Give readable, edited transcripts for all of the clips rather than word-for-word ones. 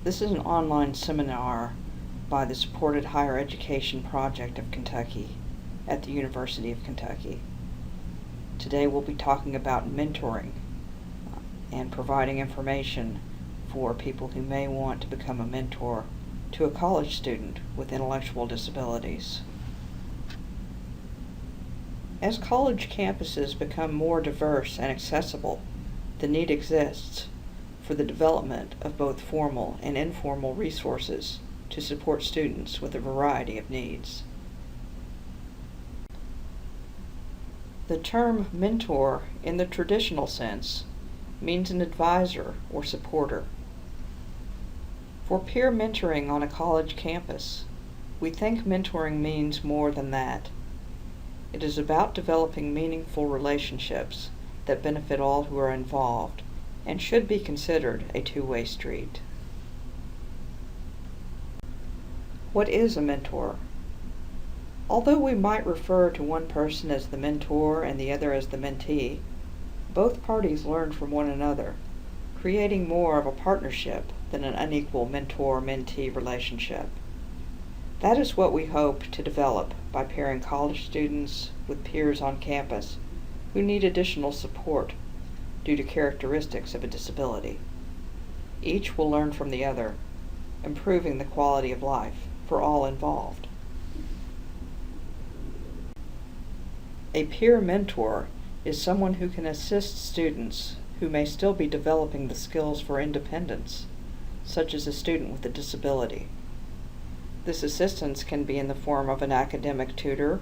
This is an online seminar by the Supported Higher Education Project of Kentucky at the University of Kentucky. Today we'll be talking about mentoring and providing information for people who may want to become a mentor to a college student with intellectual disabilities. As college campuses become more diverse and accessible, the need exists for the development of both formal and informal resources to support students with a variety of needs. The term mentor, in the traditional sense, means an advisor or supporter. For peer mentoring on a college campus, we think mentoring means more than that. It is about developing meaningful relationships that benefit all who are involved and should be considered a two-way street. What is a mentor? Although we might refer to one person as the mentor and the other as the mentee, both parties learn from one another, creating more of a partnership than an unequal mentor-mentee relationship. That is what we hope to develop by pairing college students with peers on campus who need additional support due to characteristics of a disability. Each will learn from the other, improving the quality of life for all involved. A peer mentor is someone who can assist students who may still be developing the skills for independence, such as a student with a disability. This assistance can be in the form of an academic tutor,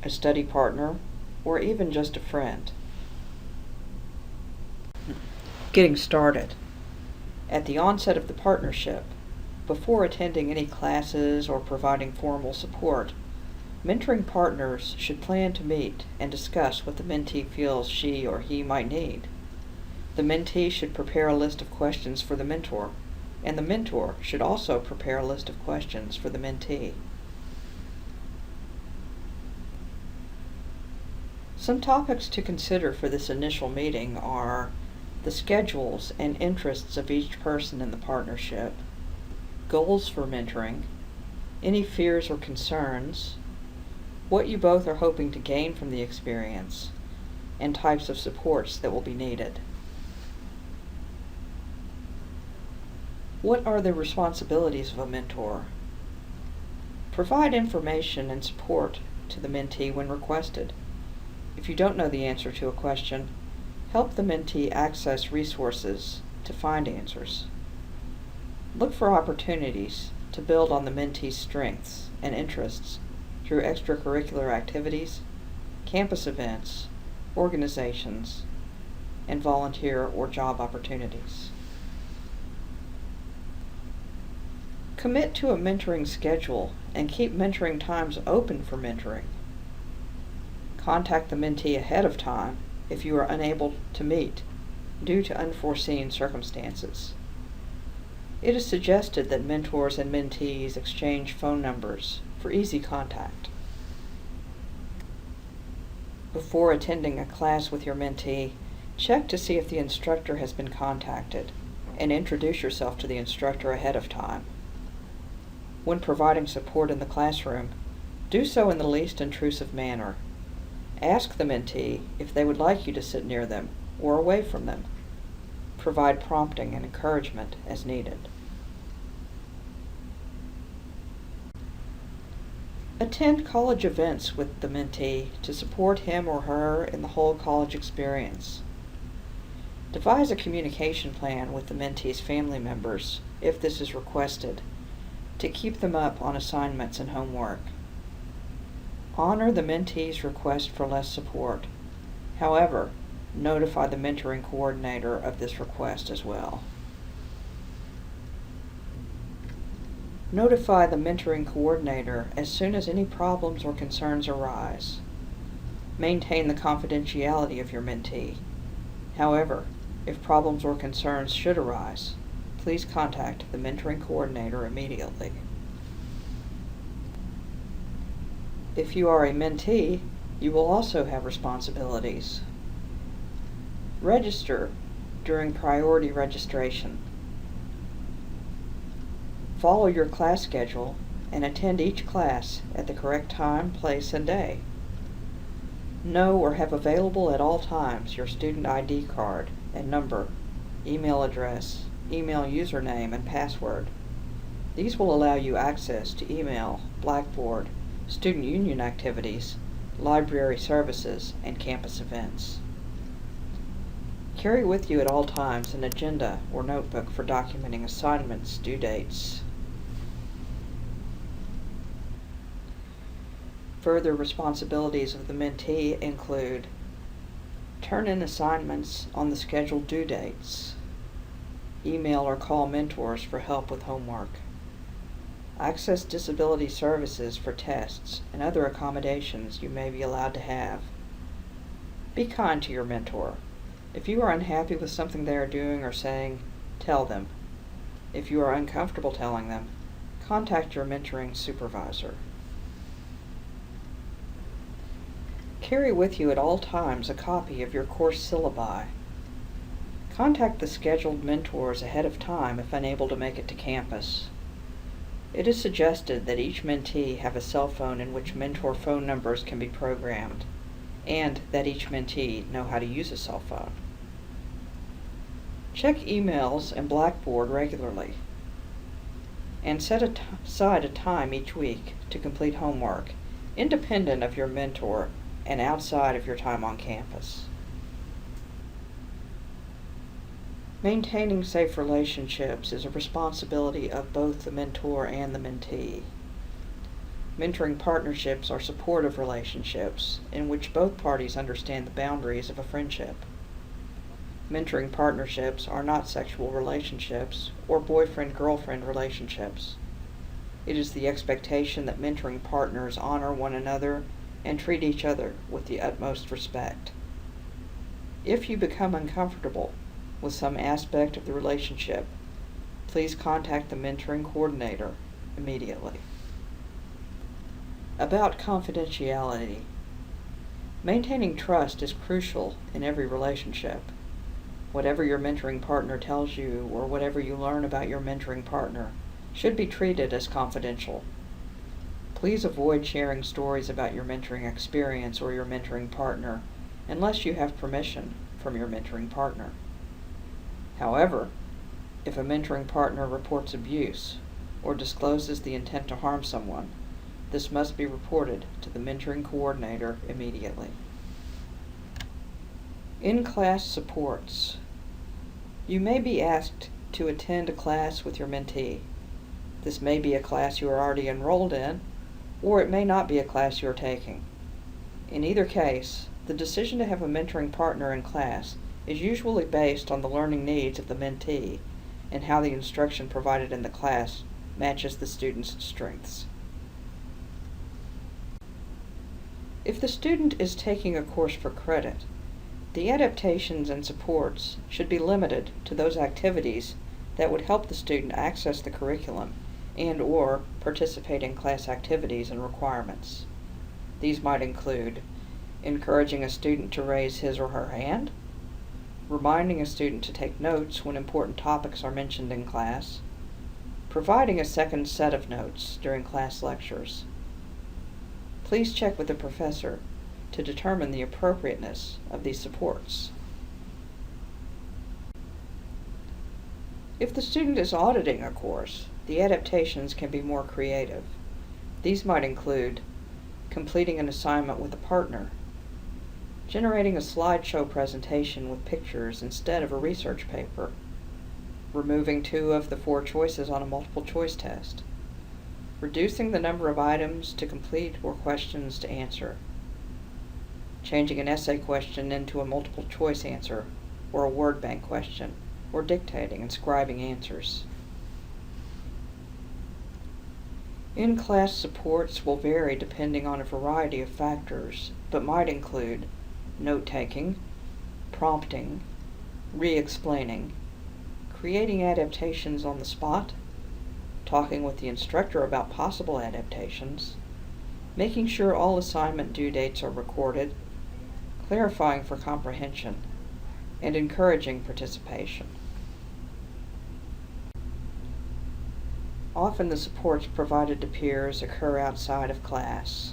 a study partner, or even just a friend. Getting started. At the onset of the partnership, before attending any classes or providing formal support, mentoring partners should plan to meet and discuss what the mentee feels she or he might need. The mentee should prepare a list of questions for the mentor, and the mentor should also prepare a list of questions for the mentee. Some topics to consider for this initial meeting are the schedules and interests of each person in the partnership, goals for mentoring, any fears or concerns, what you both are hoping to gain from the experience, and types of supports that will be needed. What are the responsibilities of a mentor? Provide information and support to the mentee when requested. If you don't know the answer to a question, help the mentee access resources to find answers. Look for opportunities to build on the mentee's strengths and interests through extracurricular activities, campus events, organizations, and volunteer or job opportunities. Commit to a mentoring schedule and keep mentoring times open for mentoring. Contact the mentee ahead of time if you are unable to meet due to unforeseen circumstances. It is suggested that mentors and mentees exchange phone numbers for easy contact. Before attending a class with your mentee, check to see if the instructor has been contacted and introduce yourself to the instructor ahead of time. When providing support in the classroom, do so in the least intrusive manner. Ask the mentee if they would like you to sit near them or away from them. Provide prompting and encouragement as needed. Attend college events with the mentee to support him or her in the whole college experience. Devise a communication plan with the mentee's family members, if this is requested, to keep them up on assignments and homework. Honor the mentee's request for less support. However, notify the mentoring coordinator of this request as well. Notify the mentoring coordinator as soon as any problems or concerns arise. Maintain the confidentiality of your mentee. However, if problems or concerns should arise, please contact the mentoring coordinator immediately. If you are a mentee, you will also have responsibilities. Register during priority registration. Follow your class schedule and attend each class at the correct time, place, and day. Know or have available at all times your student ID card and number, email address, email username, and password. These will allow you access to email, Blackboard, student union activities, library services, and campus events. Carry with you at all times an agenda or notebook for documenting assignments, due dates. Further responsibilities of the mentee include turn in assignments on the scheduled due dates, email or call mentors for help with homework, access disability services for tests and other accommodations you may be allowed to have. Be kind to your mentor. If you are unhappy with something they are doing or saying, tell them. If you are uncomfortable telling them, contact your mentoring supervisor. Carry with you at all times a copy of your course syllabi. Contact the scheduled mentors ahead of time if unable to make it to campus. It is suggested that each mentee have a cell phone in which mentor phone numbers can be programmed, and that each mentee know how to use a cell phone. Check emails and Blackboard regularly, and set aside a time each week to complete homework, independent of your mentor and outside of your time on campus. Maintaining safe relationships is a responsibility of both the mentor and the mentee. Mentoring partnerships are supportive relationships in which both parties understand the boundaries of a friendship. Mentoring partnerships are not sexual relationships or boyfriend-girlfriend relationships. It is the expectation that mentoring partners honor one another and treat each other with the utmost respect. If you become uncomfortable with some aspect of the relationship, please contact the mentoring coordinator immediately. About confidentiality. Maintaining trust is crucial in every relationship. Whatever your mentoring partner tells you or whatever you learn about your mentoring partner should be treated as confidential. Please avoid sharing stories about your mentoring experience or your mentoring partner unless you have permission from your mentoring partner. However, if a mentoring partner reports abuse or discloses the intent to harm someone, this must be reported to the mentoring coordinator immediately. In-class supports. You may be asked to attend a class with your mentee. This may be a class you are already enrolled in, or it may not be a class you are taking. In either case, the decision to have a mentoring partner in class is usually based on the learning needs of the mentee and how the instruction provided in the class matches the student's strengths. If the student is taking a course for credit, the adaptations and supports should be limited to those activities that would help the student access the curriculum and/or participate in class activities and requirements. These might include encouraging a student to raise his or her hand, reminding a student to take notes when important topics are mentioned in class, providing a second set of notes during class lectures. Please check with the professor to determine the appropriateness of these supports. If the student is auditing a course, the adaptations can be more creative. These might include completing an assignment with a partner, generating a slideshow presentation with pictures instead of a research paper, removing 2 of the 4 choices on a multiple choice test, reducing the number of items to complete or questions to answer, changing an essay question into a multiple choice answer or a word bank question, or dictating and scribing answers. In-class supports will vary depending on a variety of factors, but might include note-taking, prompting, re-explaining, creating adaptations on the spot, talking with the instructor about possible adaptations, making sure all assignment due dates are recorded, clarifying for comprehension, and encouraging participation. Often the supports provided to peers occur outside of class.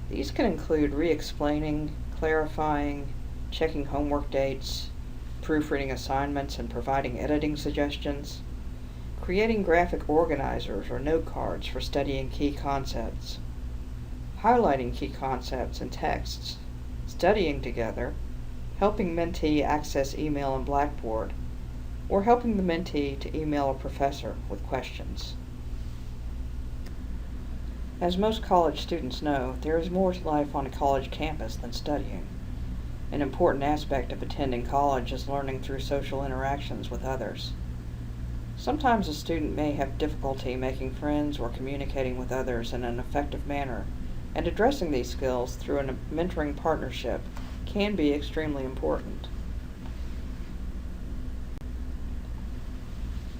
These can include re-explaining, clarifying, checking homework dates, proofreading assignments and providing editing suggestions, creating graphic organizers or note cards for studying key concepts, highlighting key concepts and texts, studying together, helping mentee access email and Blackboard, or helping the mentee to email a professor with questions. As most college students know, there is more to life on a college campus than studying. An important aspect of attending college is learning through social interactions with others. Sometimes a student may have difficulty making friends or communicating with others in an effective manner, and addressing these skills through a mentoring partnership can be extremely important.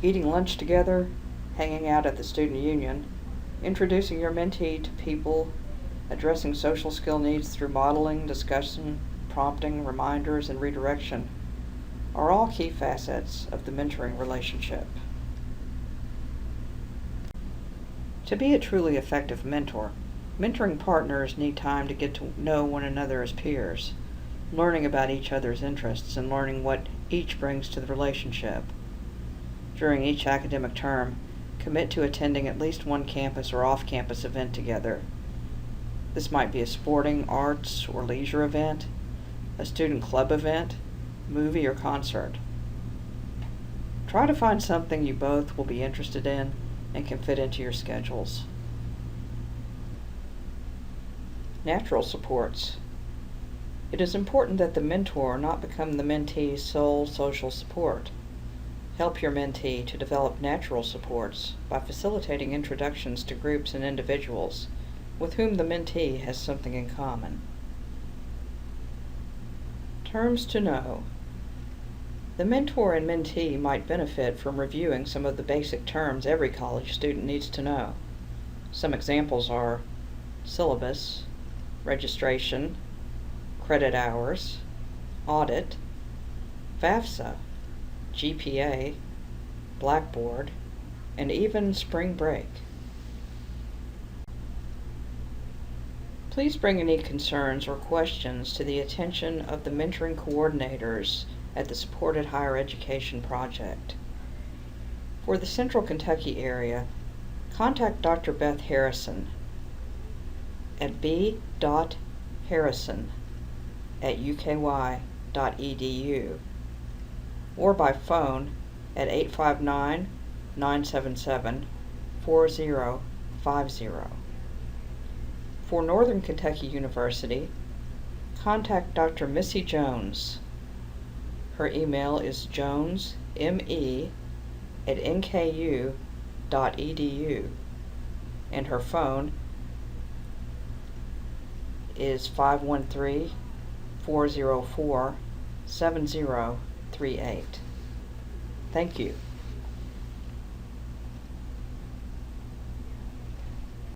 Eating lunch together, hanging out at the student union, introducing your mentee to people, addressing social skill needs through modeling, discussion, prompting, reminders, and redirection are all key facets of the mentoring relationship. To be a truly effective mentor, mentoring partners need time to get to know one another as peers, learning about each other's interests and learning what each brings to the relationship. During each academic term, commit to attending at least one campus or off-campus event together. This might be a sporting, arts, or leisure event, a student club event, movie, or concert. Try to find something you both will be interested in and can fit into your schedules. Natural supports. It is important that the mentor not become the mentee's sole social support. Help your mentee to develop natural supports by facilitating introductions to groups and individuals with whom the mentee has something in common. Terms to know. The mentor and mentee might benefit from reviewing some of the basic terms every college student needs to know. Some examples are syllabus, registration, credit hours, audit, FAFSA, GPA, Blackboard, and even spring break. Please bring any concerns or questions to the attention of the mentoring coordinators at the Supported Higher Education Project. For the Central Kentucky area, contact Dr. Beth Harrison at b.harrison@uky.edu or by phone at 859-977-4050. For Northern Kentucky University, contact Dr. Missy Jones. Her email is jonesme@nku.edu and her phone is 513-404-7038. Thank you.